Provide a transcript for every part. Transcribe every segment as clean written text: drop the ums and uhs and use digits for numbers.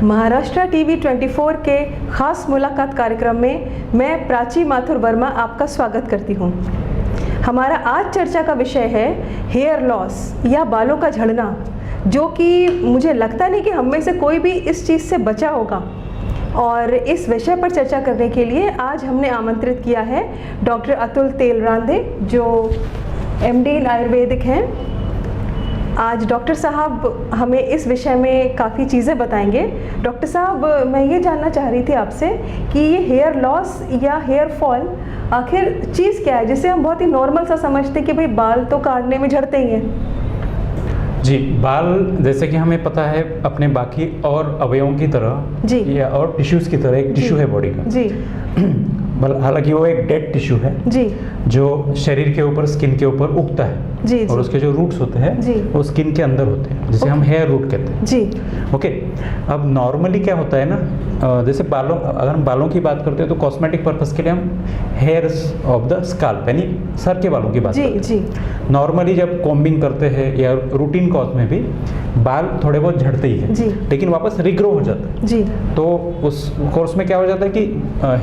Maharashtra TV 24 के ख़ास मुलाकात कार्यक्रम में मैं प्राची माथुर वर्मा आपका स्वागत करती हूँ। हमारा आज चर्चा का विषय है हेयर लॉस या बालों का झड़ना, जो कि मुझे लगता नहीं कि हम में से कोई भी इस चीज़ से बचा होगा। और इस विषय पर चर्चा करने के लिए आज हमने आमंत्रित किया है डॉक्टर अतुल तेलरांधे, जो MD आयुर्वेदिक हैं। आज डॉक्टर साहब हमें इस विषय में काफ़ी चीज़ें बताएंगे। डॉक्टर साहब, मैं ये जानना चाह रही थी आपसे कि ये हेयर लॉस या हेयर फॉल आखिर चीज़ क्या है, जिसे हम बहुत ही नॉर्मल सा समझते हैं कि भाई बाल तो काटने में झड़ते ही हैं। जी, बाल जैसे कि हमें पता है अपने बाकी और अवयवों की तरह जी, या और टिश्यूज़ की तरह एक टिश्यू है बॉडी का जी, हालांकि वो एक डेड टिश्यू है जी, जो शरीर के ऊपर, स्किन के ऊपर उगता है। जी, और उसके जो रूट्स होते हैं जी, वो स्किन के अंदर होते हैं, जिसे हम हेयर रूट कहते हैं। जी, ओके। अब नॉर्मली क्या होता है ना, जैसे बालों, अगर हम बालों की बात करते हैं तो कॉस्मेटिक पर्पस के लिए हम हेयर्स ऑफ द स्काल्प यानी सर के बालों की बात करते हैं। जी, नॉर्मली जब कॉम्बिंग करते हैं या रूटीन कॉज में भी बाल थोड़े बहुत झड़ते ही हैं, लेकिन वापस रिग्रो हो जाता है। जी, तो उस कोर्स में क्या हो जाता है कि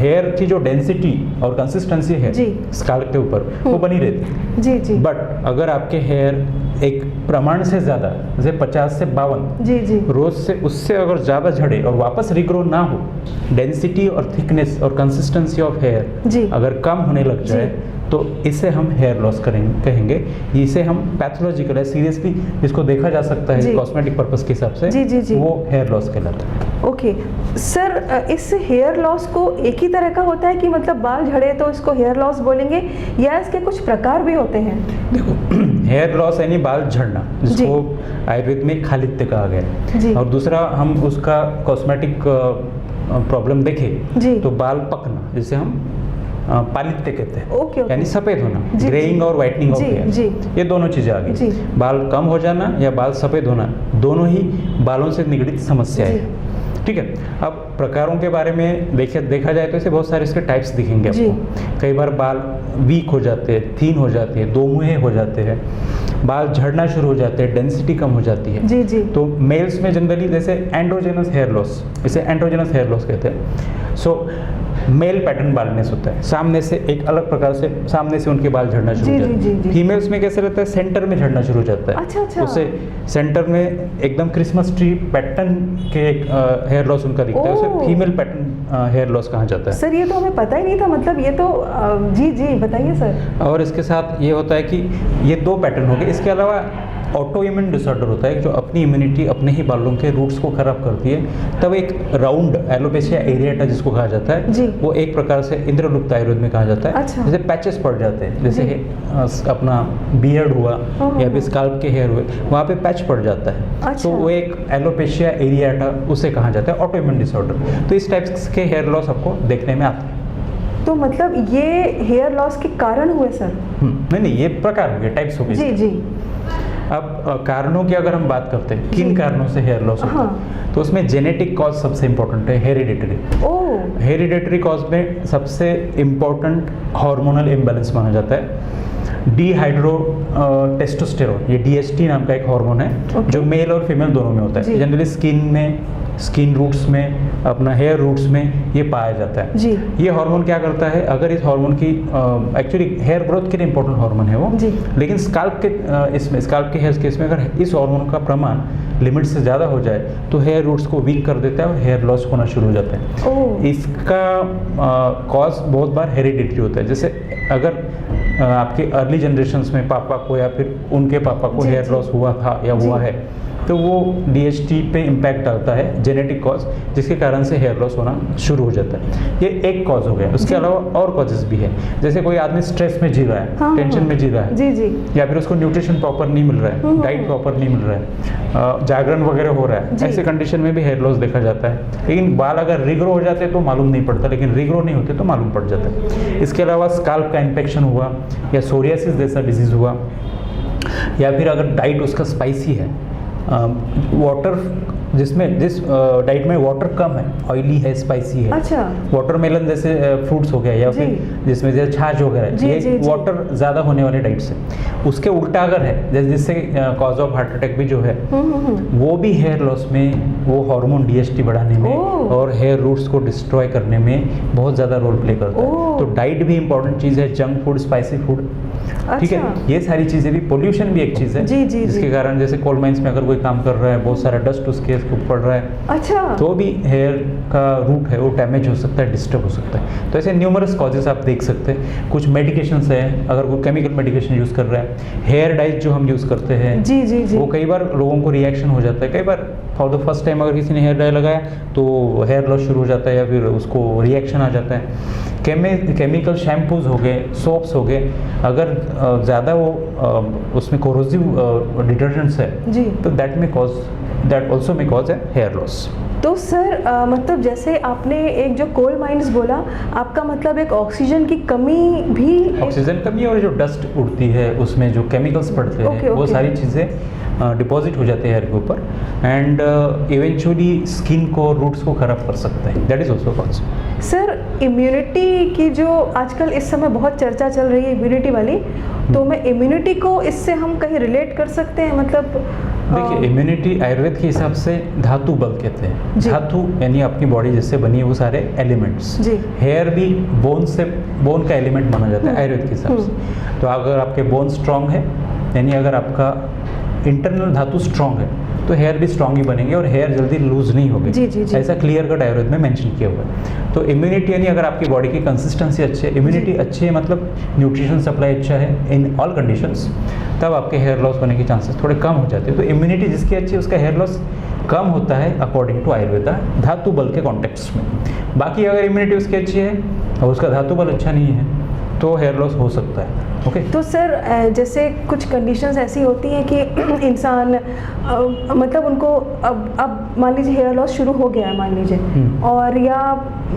हेयर की जो डेंसिटी और कंसिस्टेंसी है स्काल्प के ऊपर वो बनी रहती है। जी, जी, बट अगर आपके हेयर एक प्रमाण से ज़्यादा, जैसे 50 से 52 जी, जी, रोज से उससे अगर ज़्यादा झड़े और वापस रिग्रो ना हो, डेंसिटी और थिकनेस और कंसिस्टेंसी ऑफ हेयर अगर कम होने लग जाए तो इसे हम हेयर लॉस कहेंगे। इसे हम पैथोलॉजिकल है, सीरियसली इसको देखा जा सकता है कॉस्मेटिक पर्पस के हिसाब से। जी, जी, जी, वो हेयर लॉस कहलाता है। ओके सर, इस हेयर लॉस को एक ही तरह का होता है कि मतलब बाल झड़े तो इसको हेयर लॉस बोलेंगे, या इसके कुछ प्रकार भी होते हैं? देखो, हेयर लॉस यानी बाल झड़ना, जिसको आयुर्वेद में खालित्य कहा गया, और दूसरा हम उसका कॉस्मेटिक प्रॉब्लम देखें तो बाल पकना, जिसे हम पालित्य कहते हैं, यानी सफ़ेद होना, ग्रेइंग और वाइटनिंग ऑफ हेयर। ये दोनों चीज़ें आ गई। बाल कम हो जाना या बाल सफ़ेद होना, दोनों ही बालों से निगड़ित समस्याएं हैं। ठीक है। अब प्रकारों के बारे में देखा जाए तो ऐसे बहुत सारे इसके टाइप्स दिखेंगे आपको। कई बार बाल वीक हो जाते हैं, थीन हो जाते हैं, दो मुँहे हो जाते हैं, बाल झड़ना शुरू हो जाते हैं, डेंसिटी कम हो जाती है। जी, जी। तो मेल्स में जनरली जैसे एंड्रोजेनस हेयर लॉस, इसे एंड्रोजेनस हेयर लॉस कहते हैं। सो मेल पैटर्न बालनेस होता है, सामने से एक अलग प्रकार से सामने से उनके बाल झड़ना शुरू हो जाते हैं। फीमेल्स में कैसे रहता है, सेंटर में झड़ना शुरू हो जाता है। अच्छा। उसे सेंटर में एकदम क्रिसमस ट्री पैटर्न के हेयर लॉस उनका दिखता है, उसे फीमेल पैटर्न हेयर लॉस कहा जाता है। सर, ये तो हमें पता ही नहीं था, मतलब ये तो जी जी बताइए सर। और इसके साथ ये होता है कि ये दो पैटर्न हो गए। इसके अलावा ऑटो इम्यून डिसऑर्डर होता है, जो अपनी इम्यूनिटी अपने ही बालों के रूट्स को खराब करती है। तब एक राउंड एलोपेशिया एरिएटा जिसको कहा जाता है, वो एक प्रकार से इंद्रलुप्त आयुर्वेद में कहा जाता है। जैसे पैचेस पड़ जाते हैं, जैसे अपना बियर्ड हुआ या फिर स्काल्प के हेयर हुए, वहाँ पे पैच पड़ जाता है। तो वो एक एलोपेशिया एरिएटा उसे कहा जाता है, ऑटो इम्यून डिसऑर्डर। तो इस टाइप के हेयर लॉस आपको देखने में आते हैं। तो मतलब ये हेयर लॉस के कारण हुए सर? नहीं, ये प्रकार हो गए, टाइप्स हो गए। जी, जी। अब कारणों की अगर हम बात करते हैं, किन कारणों से हेयर लॉस होता है, तो उसमें जेनेटिक कॉज सबसे इम्पोर्टेंट है, हेरिडेटरी। हेरिडेटरी कॉज में सबसे इम्पोर्टेंट हार्मोनल इम्बैलेंस माना जाता है। डिहाइड्रो टेस्टोस्टेरोन, ये DHT नाम का एक हार्मोन है, जो मेल और फीमेल दोनों में होता है। जनरली स्किन रूट्स में, अपना हेयर रूट्स में ये पाया जाता है। ये हार्मोन क्या करता है, अगर इस हार्मोन की एक्चुअली हेयर ग्रोथ के लिए इंपॉर्टेंट हार्मोन है वो, लेकिन स्काल्प के हेयर केस में अगर इस हार्मोन का प्रमाण लिमिट से ज़्यादा हो जाए तो हेयर रूट्स को वीक कर देता है और हेयर लॉस होना शुरू हो जाता है। इसका कॉज बहुत बार हेरिडिटरी होता है। जैसे अगर आपके अर्ली जनरेशन्स में पापा को या फिर उनके पापा को हेयर लॉस हुआ था या हुआ है, तो वो DHT पे इम्पैक्ट डालता है, जेनेटिक कॉज, जिसके कारण से हेयर लॉस होना शुरू हो जाता है। ये एक कॉज हो गया। उसके अलावा और कॉजेस भी है, जैसे कोई आदमी स्ट्रेस में जी रहा है, टेंशन में जी रहा है, या फिर उसको न्यूट्रिशन प्रॉपर नहीं मिल रहा है, डाइट प्रॉपर नहीं मिल रहा है, जागरण वगैरह हो रहा है, ऐसे कंडीशन में भी हेयर लॉस देखा जाता है। लेकिन बाल अगर रिग्रो हो जाते हैं तो मालूम नहीं पड़ता, लेकिन रिग्रो नहीं होते तो मालूम पड़ जाता है। इसके अलावा स्काल्प का इन्फेक्शन हुआ, या सोरियासिस जैसा डिजीज़ हुआ, या फिर अगर डाइट उसका स्पाइसी है, वाटर जिसमें जिस डाइट में वाटर कम है, ऑयली है, स्पाइसी है। अच्छा। वाटरमेलन जैसे फ्रूट्स हो गया या फिर जिसमें जैसे छाछ वगैरह है, ये वाटर ज़्यादा होने वाले डाइट्स है। उसके उल्टा अगर है जैसे जिससे कॉज ऑफ हार्ट अटैक भी जो है वो भी हेयर लॉस में वो हार्मोन DHT बढ़ाने में और हेयर रूट्स को डिस्ट्रॉय करने में बहुत ज़्यादा रोल प्ले करता है। तो डाइट भी इंपॉर्टेंट चीज़ है, जंक फूड, स्पाइसी फूड, ठीक है, ये सारी चीज़ें भी। पोल्यूशन भी एक चीज़ है जिसके कारण जैसे कोल माइंस में अगर कोई काम कर रहा है, बहुत सारा डस्ट उसके ऊपर पड़ रहा है, अच्छा, तो भी हेयर का रूट है वो डैमेज हो सकता है, डिस्टर्ब हो सकता है। तो ऐसे न्यूमरस कॉजेस आप देख सकते हैं। कुछ मेडिकेशंस हैं, अगर कोई केमिकल मेडिकेशन यूज़ कर रहा है, हेयर डाइज जो हम यूज़ करते हैं जी, वो कई बार लोगों को रिएक्शन हो जाता है। कई बार फॉर द फर्स्ट टाइम अगर किसी ने हेयर डाई लगाया तो हेयर लॉस शुरू हो जाता है या फिर उसको रिएक्शन आ जाता है। केमिकल शैम्पूज हो गए, सोप्स हो गए, अगर ज़्यादा वो उसमें कोरोसिव डिटर्जेंट्स है जी, तो that also may cause a hair loss. तो सर मतलब जैसे आपने एक जो कोल माइंस बोला, आपका मतलब एक ऑक्सीजन की कमी भी, ऑक्सीजन कमी और जो डस्ट उड़ती है उसमें जो केमिकल्स पड़ते हैं वो सारी चीज़ें डिपॉजिट हो जाते हैं हेयर के ऊपर एंड इवेंचुअली स्किन को, रूट्स को खराब कर सकते हैं। That is also cause. Sir immunity की जो आजकल इस समय बहुत चर्चा चल रही है इम्यूनिटी वाली, तो मैं इम्यूनिटी को इससे हम कहीं रिलेट कर सकते हैं? मतलब देखिए, इम्यूनिटी आयुर्वेद के हिसाब से धातु बल कहते हैं। धातु यानी आपकी बॉडी जिससे बनी है वो सारे एलिमेंट्स। हेयर भी बोन का एलिमेंट माना जाता है आयुर्वेद के हिसाब से। तो अगर आपके बोन स्ट्रांग है यानी अगर आपका इंटरनल धातु स्ट्रांग है तो हेयर भी स्ट्रांग ही बनेंगे और हेयर जल्दी लूज नहीं होगी। ऐसा क्लियर कट आयुर्वेद में मेंशन किया हुआ है। तो इम्यूनिटी यानी अगर आपकी बॉडी की कंसिस्टेंसी अच्छी है, इम्यूनिटी अच्छी है मतलब न्यूट्रिशन सप्लाई अच्छा है इन ऑल कंडीशंस, तब आपके हेयर लॉस होने के चांसेस थोड़े कम हो जाते हैं। तो इम्यूनिटी जिसकी अच्छी है उसका हेयर लॉस कम होता है अकॉर्डिंग टू आयुर्वेदा, धातु बल के कॉन्टेक्स्ट में। बाकी अगर इम्यूनिटी उसकी अच्छी है और उसका धातु बल अच्छा नहीं है तो हेयर लॉस हो सकता है। ओके तो सर जैसे कुछ कंडीशंस ऐसी होती हैं कि इंसान मतलब उनको अब मान लीजिए हेयर लॉस शुरू हो गया है मान लीजिए, और या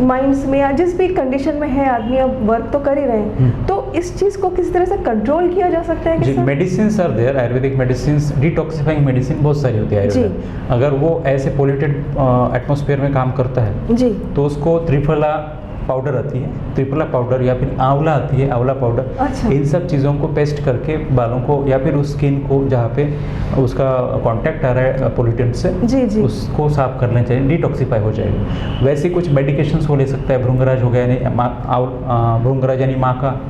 माइंड्स में या जिस भी कंडीशन में है आदमी अब वर्क तो कर ही रहे हैं, तो इस चीज़ को किस तरह से कंट्रोल किया जा सकता है? जी, medicine are there, ayurvedic medicine, detoxifying medicine बहुत सारी होती है आयुर्वेद। अगर वो ऐसे पोल्यूटेड एटमॉस्फेयर में काम करता है जी, तो उसको त्रिफला पाउडर आती है, त्रिफला पाउडर या फिर आंवला आती है, आंवला पाउडर। अच्छा। इन सब चीज़ों को पेस्ट करके बालों को या फिर उस स्किन को जहाँ पे उसका कांटेक्ट आ रहा है पोल्यूटेंट से जी, उसको साफ करना चाहिए, डिटॉक्सिफाई हो जाएगा। वैसे कुछ मेडिकेशंस वो ले सकता है, भृंगराज हो गया यानी भृंगराज यानी माँ का,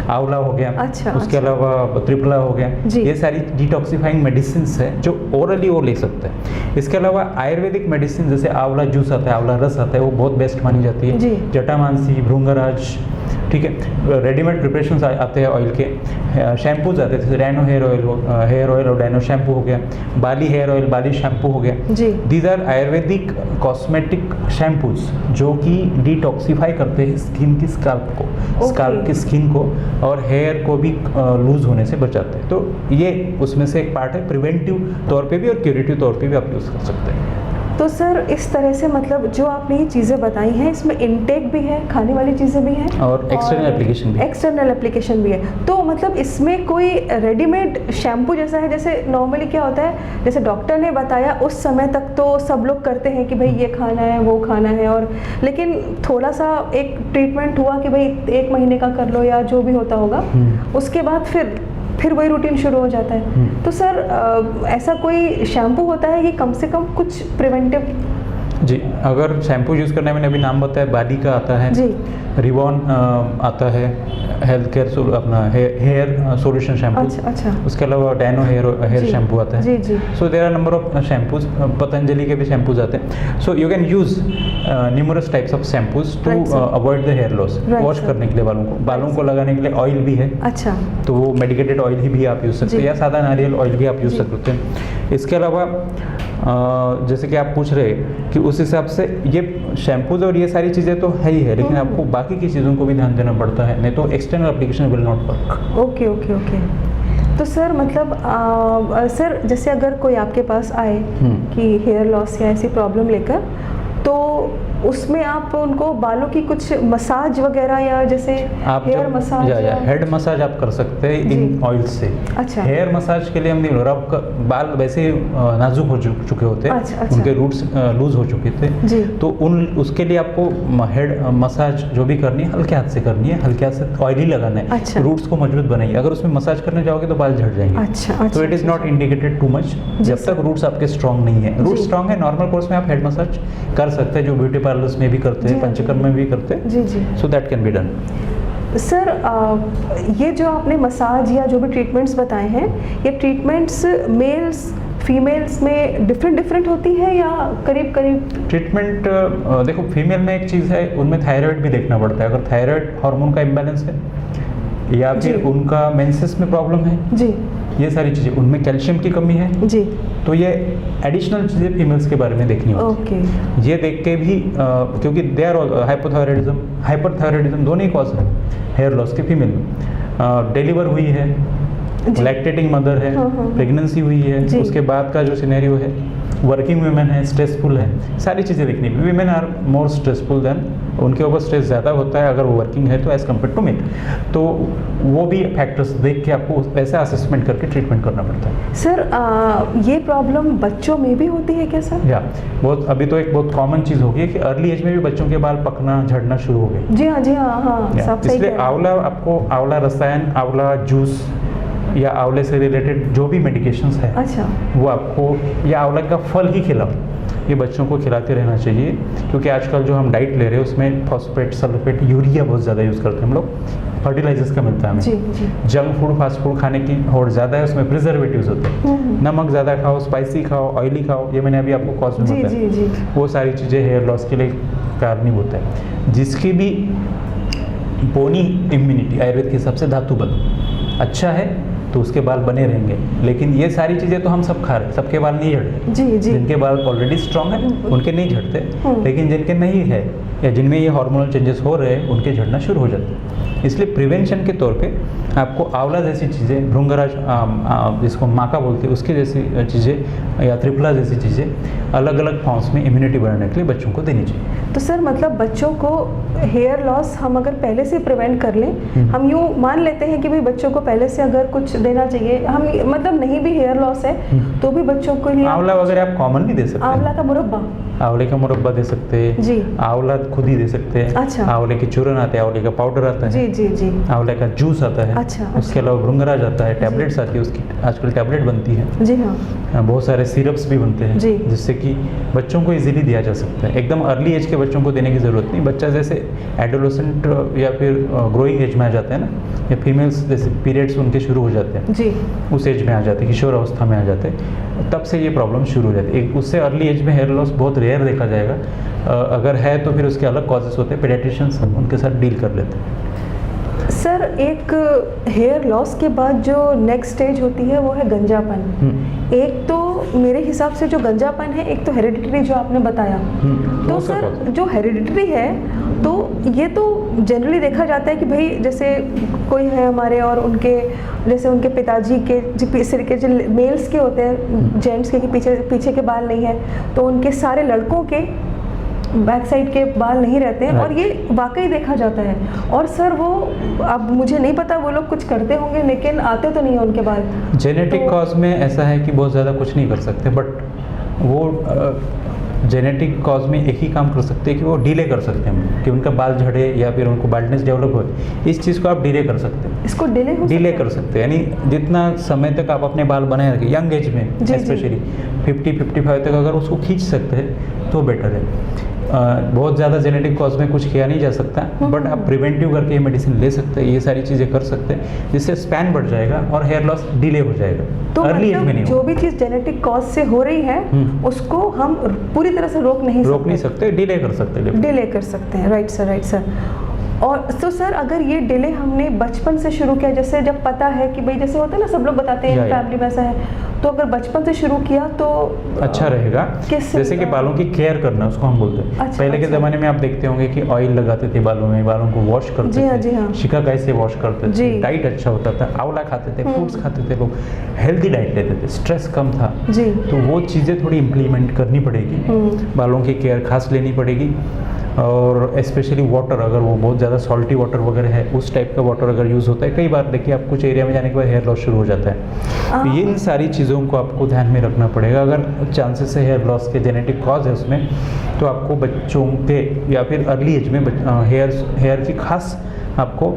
आंवला हो गया। अच्छा, उसके अलावा त्रिफला हो गया। ये सारी डिटॉक्सिफाइंग मेडिसिन है जो ओरली वो ले सकते हैं। इसके अलावा आयुर्वेदिक मेडिसिन जैसे आंवला जूस आता है, आंवला रस आता है, वो बहुत बेस्ट मानी जाती है। जटामांसी, भृंगराज, ठीक है। रेडीमेड प्रिपरेशंस आते हैं ऑयल के, शैम्पूज आते हैं जैसे डैनो हेयर ऑयल और डैनो शैम्पू हो गया, बाली हेयर ऑयल, बाली शैम्पू हो गया। These are Ayurvedic cosmetic shampoos जो कि डिटॉक्सिफाई करते हैं स्किन की स्काल्प को, स्काल्प की स्किन को, और हेयर को भी लूज होने से बचाते हैं। तो ये उसमें से एक पार्ट है, प्रिवेंटिव तौर पे भी और क्यूरेटिव तौर पे भी आप यूज़ कर सकते हैं। तो सर इस तरह से मतलब जो आपने ये चीज़ें बताई हैं इसमें इनटेक भी है, खाने वाली चीज़ें भी हैं और एक्सटर्नल एप्लीकेशन भी है। तो मतलब इसमें कोई रेडीमेड शैम्पू जैसा है, जैसे नॉर्मली क्या होता है, जैसे डॉक्टर ने बताया उस समय तक तो सब लोग करते हैं कि भाई ये खाना है वो खाना है, और लेकिन थोड़ा सा एक ट्रीटमेंट हुआ कि भाई 1 महीने का कर लो या जो भी होता होगा, उसके बाद फिर वही रूटीन शुरू हो जाता है। तो सर ऐसा कोई शैम्पू होता है कि कम से कम कुछ प्रिवेंटिव? जी, अगर शैम्पू यूज़ करने में अभी नाम बताया, बाली का आता है जी, रिवॉन आता है, हेल्थ केयर अपना हेयर सॉल्यूशन शैम्पू। अच्छा। उसके अलावा डैनो हेयर शैम्पू आता है जी। So there are number of shampoos, Patanjali के भी शैम्पूज आते हैं। So you can use numerous types of shampoos to avoid the hair loss. Wash करने के लिए बालों को लगाने के लिए ऑयल भी है। अच्छा। तो वो मेडिकेटेड ऑयल ही भी आप यूज़ सकते हैं या सादा नारियल ऑयल भी आप यूज़ सकते हैं। इसके अलावा जैसे कि आप पूछ रहे कि उस हिसाब से ये शैम्पूज और ये सारी चीज़ें तो है ही है, लेकिन आपको बाकी की चीज़ों को भी ध्यान देना पड़ता है, नहीं तो external application will not work. Okay. तो सर मतलब सर जैसे अगर कोई आपके पास आए कि हेयर लॉस या ऐसी प्रॉब्लम लेकर, तो उसमें आप उनको बालों की कुछ मसाज वगैरह या जैसे आप हेयर मसाज या हेड मसाज आप कर सकते हैं इन ऑयल से। अच्छा। हेयर मसाज के लिए हम नहीं, रब का बाल वैसे ही नाजुक हो चुके होते हैं। अच्छा। उनके रूट्स लूज हो चुके थे जी। तो उसके लिए आपको हेड मसाज जो भी करनी है हल्के हाथ से करनी है, हल्के हाथ से ऑयली लगाना है। अच्छा। रूट्स को मजबूत बनाइए। अगर उसमें मसाज करने जाओगे तो बाल झड़ जाएंगे। अच्छा। तो it is not indicated too much जब तक रूट्स आपके स्ट्रॉन्ग नहीं है। रूट स्ट्रॉन्ग है, नॉर्मल कोर्स में आप हेड मसाज कर सकते हैं, जो ब्यूटी पार्लर्स में भी करते हैं, पंचकर्म में भी करते हैं। जी जी। So that can be done. Sir ये जो आपने मसाज या जो भी ट्रीटमेंट्स बताए हैं, ये ट्रीटमेंट्स मेल्स फीमेल्स में डिफरेंट होती है या करीब करीब? ट्रीटमेंट देखो, फीमेल में एक चीज़ है, उनमें थायराइड भी देखना पड़ता है। अगर थायराइड हार्मोन का इम्बैलेंस है या फिर उनका मेंसेस में प्रॉब्लम है जी, ये सारी चीज़ें, उनमें कैल्शियम की कमी है जी, तो ये एडिशनल चीज़ें फीमेल्स के बारे में देखनी होती है। ओके। ये देख के भी क्योंकि दे आर हाइपोथायराइडिज्म हाइपरथायराइडिज्म दोनों ही कॉज है हेयर लॉस के फीमेल में। डिलीवर हुई है, लैक्टेटिंग मदर है, प्रेगनेंसी हुई है, उसके बाद का जो सिनेरियो है, वर्किंग वुमेन है, स्ट्रेसफुल है, सारी चीज़ें देखनी। Women are more stressful than, उनके ऊपर स्ट्रेस ज़्यादा होता है अगर वो वर्किंग है तो एज़ कम्पेयर टू मेल। तो वो भी फैक्टर्स देख के आपको वैसा असेसमेंट करके ट्रीटमेंट करना पड़ता है। सर ये प्रॉब्लम बच्चों में भी होती है क्या सर? या बहुत अभी तो एक बहुत कॉमन चीज़ हो गई है कि अर्ली एज में भी बच्चों के बाल पकना झड़ना शुरू हो गए। जी हाँ, जी हाँ, हाँ। इसलिए आंवला, आपको आंवला रसायन, आंवला जूस या आंवले से रिलेटेड जो भी मेडिकेशंस है, अच्छा, वो आपको, या आंवला का फल ही खिलाओ, ये बच्चों को खिलाते रहना चाहिए। क्योंकि आजकल जो हम डाइट ले रहे हैं उसमें फॉस्फेट, सल्फेट, यूरिया बहुत ज़्यादा यूज़ करते हैं हम लोग, फर्टिलाइजर्स का मिलता है हमें। जी। जंक फूड, फास्ट फूड खाने की होड़ ज़्यादा है, उसमें प्रिजर्वेटिव्स होते हैं। नमक ज़्यादा खाओ, स्पाइसी खाओ, ऑयली खाओ, ये मैंने अभी आपको कॉज में बताया। वो सारी चीज़ें हेयर लॉस के लिए कारणीभूत है। जिसकी भी बोनी इम्यूनिटी आयुर्वेद के हिसाब से धातु बल अच्छा है तो उसके बाल बने रहेंगे। लेकिन ये सारी चीज़ें तो हम सब खा रहे हैं, सबके बाल नहीं झड़ते। जी जी। जिनके बाल ऑलरेडी स्ट्रांग है उनके नहीं झड़ते, लेकिन जिनके नहीं है या जिनमें ये हार्मोनल चेंजेस हो रहे हैं उनके झड़ना शुरू हो जाते हैं। इसलिए प्रिवेंशन के तौर पे आपको आंवला जैसी चीज़ें, भृंगराज जिसको माका बोलते हैं, उसकी जैसी चीज़ें या त्रिफला जैसी चीज़ें अलग अलग फॉर्म्स में इम्यूनिटी बढ़ाने के लिए बच्चों को देनी चाहिए। तो सर मतलब बच्चों को हेयर लॉस हम अगर पहले से प्रिवेंट कर लें, हम यूँ मान लेते हैं कि भाई बच्चों को पहले से अगर कुछ देना चाहिए, हम मतलब नहीं भी हेयर लॉस है तो भी बच्चों को लिए आंवला वगैरह आप कॉमनली दे सकते हैं। आंवला का मुरब्बा, आंवले का मुरब्बा दे सकते हैं जी। आंवला खुद ही दे सकते हैं। अच्छा। आंवले के चूरन आते हैं, आंवले का पाउडर आता है, जी जी जी, आंवले का जूस आता है। अच्छा। उसके अलावा भृंगराज आता है, टैबलेट्स आती है, उसकी आजकल टैबलेट बनती है जी। हाँ, बहुत सारे सिरप्स भी बनते हैं जिससे कि बच्चों को इजीली दिया जा सकता है। एकदम अर्ली एज के बच्चों को देने की ज़रूरत नहीं। बच्चा जैसे एडोलेसेंट या फिर ग्रोइंग एज में आ जाते हैं ना, या फीमेल्स जैसे पीरियड्स उनके शुरू हो जाते हैं जी, उस एज में आ जाते हैं, किशोर अवस्था में आ जाते हैं, तब से ये प्रॉब्लम शुरू हो जाती है। उससे अर्ली एज में हेयर लॉस बहुत रेयर देखा जाएगा। अगर है तो फिर उसके अलग कॉजेस होते हैं, पेडियाट्रिशियंस उनके साथ डील कर लेते हैं। सर एक हेयर लॉस के बाद जो नेक्स्ट स्टेज होती है वो है गंजापन। एक तो मेरे हिसाब से जो गंजापन है, एक तो हेरिडिटरी जो आपने बताया, तो सर जो हेरिडिटरी है तो ये तो जनरली देखा जाता है कि भाई जैसे कोई है हमारे और उनके जैसे उनके पिताजी के सिर के जो मेल्स के होते हैं, जेंट्स के पीछे के बाल नहीं है, तो उनके सारे लड़कों के बैक साइड के बाल नहीं रहते हैं, और ये वाकई देखा जाता है। और सर वो अब मुझे नहीं पता वो लोग कुछ करते होंगे, लेकिन आते तो नहीं है उनके बाल। जेनेटिक कॉज में ऐसा है कि बहुत ज़्यादा कुछ नहीं कर सकते, बट वो जेनेटिक कॉज में एक ही काम कर सकते हैं कि वो डिले कर सकते हैं कि उनका बाल झड़े या फिर उनको बाल्डनेस डेवलप हो। इस चीज़ को आप डिले कर सकते हैं। इसको डिले कर सकते हैं, यानी जितना समय तक आप अपने बाल बनाए रखें, यंग एज में स्पेशली 50-55 तक अगर उसको खींच सकते हैं तो बेटर है। बहुत ज़्यादा जेनेटिक कॉज में कुछ किया नहीं जा सकता, बट आप प्रिवेंटिव करके ये मेडिसिन ले सकते हैं, ये सारी चीज़ें कर सकते हैं, जिससे स्पैन बढ़ जाएगा और हेयर लॉस डिले हो जाएगा। तो अर्ली एज में नहीं, जो भी चीज़ जेनेटिक कॉज से हो रही है उसको हम पूरी तरह से रोक नहीं सकते, डिले कर सकते हैं। डिले कर सकते हैं, राइट सर, राइट सर। और तो सर अगर ये डिले हमने बचपन से शुरू किया, जैसे जब पता है कि भाई जैसे होता है ना सब लोग बताते हैं फैमिली में ऐसा है, तो अगर बचपन से शुरू किया तो अच्छा रहेगा। जैसे कि बालों की केयर करना उसको हम बोलते हैं। पहले के ज़माने में आप देखते होंगे कि ऑयल लगाते थे बालों में, बालों को वॉश करते थे, शिकाकाई से वॉश करते थे, डाइट अच्छा होता था, आंवला खाते थे, फ्रूट्स खाते थे, लोग हेल्दी डाइट लेते थे, स्ट्रेस कम था। तो वो चीज़ें थोड़ी इम्प्लीमेंट करनी पड़ेगी, बालों की केयर खास लेनी पड़ेगी। और स्पेशली वाटर, अगर वो बहुत ज़्यादा सॉल्टी वाटर वगैरह है, उस टाइप का वाटर अगर यूज़ होता है, कई बार देखिए आप कुछ एरिया में जाने के बाद हेयर लॉस शुरू हो जाता है। तो ये इन सारी चीज़ों को आपको ध्यान में रखना पड़ेगा। अगर चांसेस है हेयर लॉस के जेनेटिक कॉज है उसमें, तो आपको बच्चों के या फिर अर्ली एज में हेयर की खास आपको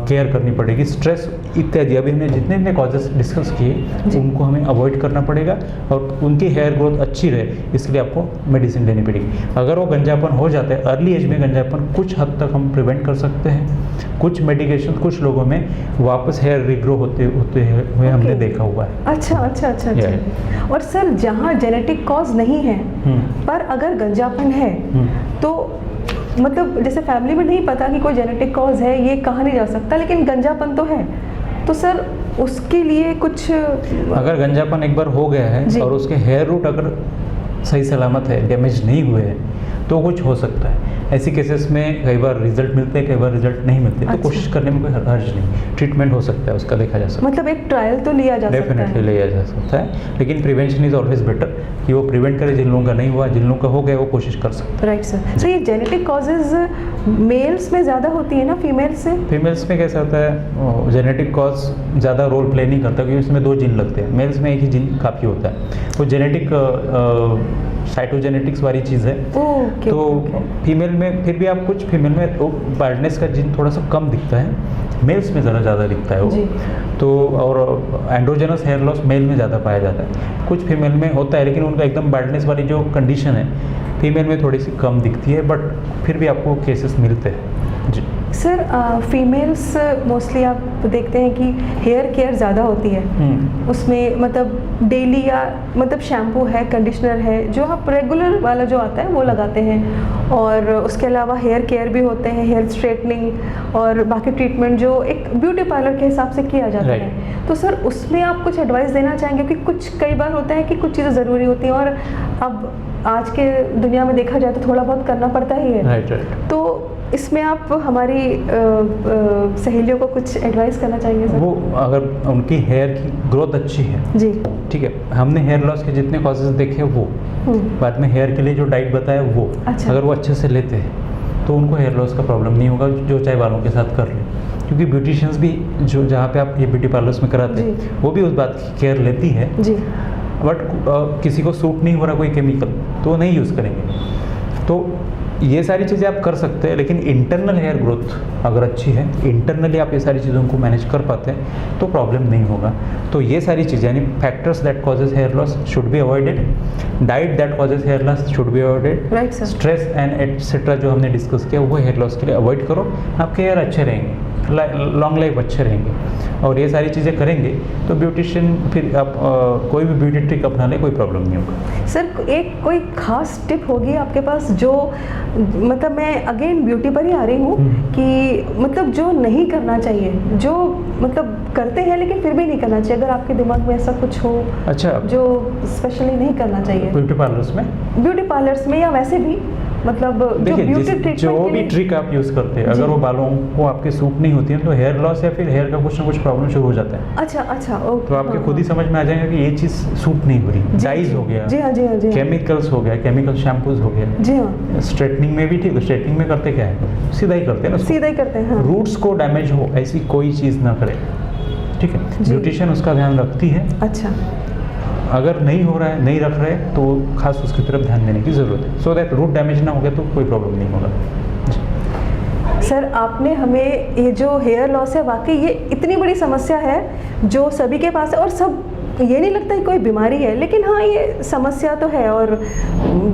केयर करनी पड़ेगी। स्ट्रेस इत्यादि अभी हमने जितने कॉजेस डिस्कस किए उनको हमें अवॉइड करना पड़ेगा, और उनकी हेयर ग्रोथ अच्छी रहे इसके लिए आपको मेडिसिन लेनी पड़ेगी। अगर वो गंजापन हो जाता है अर्ली एज में, गंजापन कुछ हद तक हम प्रिवेंट कर सकते हैं। कुछ मेडिकेशन कुछ लोगों में वापस हेयर रिग्रो होते हुए हमने देखा हुआ है। अच्छा। और सर जहाँ जेनेटिक कॉज नहीं है पर अगर गंजापन है तो मतलब जैसे फैमिली में नहीं पता कि कोई जेनेटिक कॉज है, ये कहा नहीं जा सकता, लेकिन गंजापन तो है, तो सर उसके लिए कुछ अगर गंजापन एक बार हो गया है और उसके हेयर रूट अगर सही सलामत है, डैमेज नहीं हुए हैं, तो कुछ हो सकता है। ऐसी केसेस में कई बार रिजल्ट मिलते हैं, कई बार रिजल्ट नहीं मिलते। तो कोशिश करने में कोई हर्ज नहीं, ट्रीटमेंट हो सकता है, उसका देखा जा सकता है। मतलब एक ट्रायल तो लिया जा सकता है, डेफिनेटली लिया जा सकता है, लेकिन प्रिवेंशन इज ऑलवेज बेटर, कि वो प्रिवेंट करे। जिन लोगों का नहीं हुआ, जिन लोगों का हो गया, वो कोशिश कर सकते हैं। Right sir. तो ये जेनेटिक कॉजेज मेल्स में ज़्यादा होती है ना फीमेल्स से? फीमेल्स में कैसा होता है, जेनेटिक कॉज ज़्यादा रोल प्ले नहीं करता, क्योंकि इसमें 2 जीन लगते हैं। मेल्स में एक ही जीन काफ़ी होता है, वो जेनेटिक साइटोजेनेटिक्स वाली चीज़ है। तो फीमेल में फिर भी आप कुछ फीमेल में बाल्डनेस का जीन थोड़ा सा कम दिखता है, मेल्स में ज़्यादा दिखता है वो। तो और एंड्रोजेनस हेयर लॉस मेल में ज़्यादा पाया जाता है, कुछ फीमेल में होता है, लेकिन उनका एकदम बाल्डनेस वाली जो कंडीशन है फीमेल में थोड़ी सी कम दिखती है, बट फिर भी आपको केसेस मिलते हैं। जी सर, फीमेल्स मोस्टली आप देखते हैं कि हेयर केयर ज़्यादा होती है, उसमें मतलब डेली या मतलब शैम्पू है, कंडीशनर है, जो आप रेगुलर वाला जो आता है वो लगाते हैं, और उसके अलावा हेयर केयर भी होते हैं, हेयर स्ट्रेटनिंग और बाकी ट्रीटमेंट जो एक ब्यूटी पार्लर के हिसाब से किया जाता है। तो सर उसमें आप कुछ एडवाइस देना चाहेंगे? क्योंकि कुछ कई बार होता है कि कुछ चीज़ें ज़रूरी होती हैं, और अब आज के दुनिया में देखा जाए तो थोड़ा बहुत करना पड़ता ही है। तो इसमें आप हमारी सहेलियों को कुछ एडवाइस करना चाहेंगे सर? वो अगर उनकी हेयर की ग्रोथ अच्छी है, जी ठीक है, हमने हेयर लॉस के जितने कॉजेज देखे वो, बाद में हेयर के लिए जो डाइट बताया वो, अगर वो अच्छे से लेते हैं तो उनको हेयर लॉस का प्रॉब्लम नहीं होगा, जो चाहे बालों के साथ कर ले। क्योंकि ब्यूटिशियंस भी जो जहाँ पे आप ये ब्यूटी पार्लर्स में कराते हैं, वो भी उस बात की केयर लेती है, बट किसी को सूट नहीं हो रहा कोई केमिकल, तो वो नहीं यूज़ करेंगे। तो ये सारी चीज़ें आप कर सकते हैं, लेकिन इंटरनल हेयर ग्रोथ अगर अच्छी है, इंटरनली आप ये सारी चीज़ों को मैनेज कर पाते हैं, तो प्रॉब्लम नहीं होगा। तो ये सारी चीज़ें यानी factors that causes hair loss should be avoided, diet that causes hair loss should be avoided, stress and etcetera जो हमने डिस्कस किया वो हेयर लॉस के लिए अवॉइड करो, आपके हेयर अच्छे रहेंगे, लॉन्ग लाइफ अच्छे रहेंगे। और ये सारी चीज़ें करेंगे तो ब्यूटिशियन फिर आप कोई भी ब्यूटी ट्रिक अपना ले, कोई प्रॉब्लम नहीं होगा। सर एक कोई खास टिप होगी आपके पास जो, मतलब मैं अगेन ब्यूटी पर ही आ रही हूँ कि मतलब जो नहीं करना चाहिए, जो मतलब करते हैं लेकिन फिर भी नहीं करना चाहिए, अगर आपके दिमाग में ऐसा कुछ हो अच्छा जो स्पेशली नहीं करना चाहिए ब्यूटी पार्लर्स में या वैसे भी, मतलब जो भी ट्रिक आप यूज़ करते हैं, अगर वो बालों को आपके सूट नहीं होती है तो हेयर लॉस या फिर हेयर का कुछ ना कुछ प्रॉब्लम शुरू हो जाता है। अच्छा ओके। तो आपके खुद ही समझ में आ जाएगा कि ये चीज़ सूट नहीं हो रही, डाइज हो गया, जी केमिकल्स हो गया, केमिकल शैम्पूज हो गया, जी हाँ, स्ट्रेटनिंग में भी ठीक है, स्ट्रेटनिंग में करते क्या है, सीधा ही करते हैं ना, सीधा ही करते हैं, हाँ। रूट्स को डैमेज हो ऐसी कोई चीज़ ना करे, ठीक है, ब्यूटिशियन उसका ध्यान रखती है। अच्छा, अगर नहीं हो रहा है, नहीं रख रहे तो खास उसकी तरफ ध्यान देने की ज़रूरत है, सो दैट रूट डैमेज ना हो गया तो कोई प्रॉब्लम नहीं होगा। सर आपने हमें ये जो हेयर लॉस है, वाकई ये इतनी बड़ी समस्या है जो सभी के पास है, और सब ये नहीं लगता कि कोई बीमारी है, लेकिन हाँ ये समस्या तो है और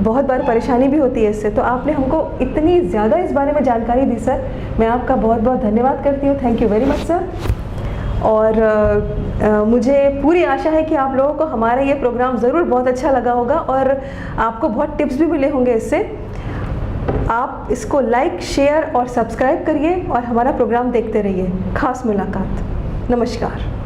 बहुत बार परेशानी भी होती है इससे। तो आपने हमको इतनी ज़्यादा इस बारे में जानकारी दी सर, मैं आपका बहुत बहुत धन्यवाद करती हूँ। Thank you very much sir. और मुझे पूरी आशा है कि आप लोगों को हमारा ये प्रोग्राम ज़रूर बहुत अच्छा लगा होगा और आपको बहुत टिप्स भी मिले होंगे इससे। आप इसको लाइक, शेयर और सब्सक्राइब करिए और हमारा प्रोग्राम देखते रहिए। खास मुलाकात। नमस्कार।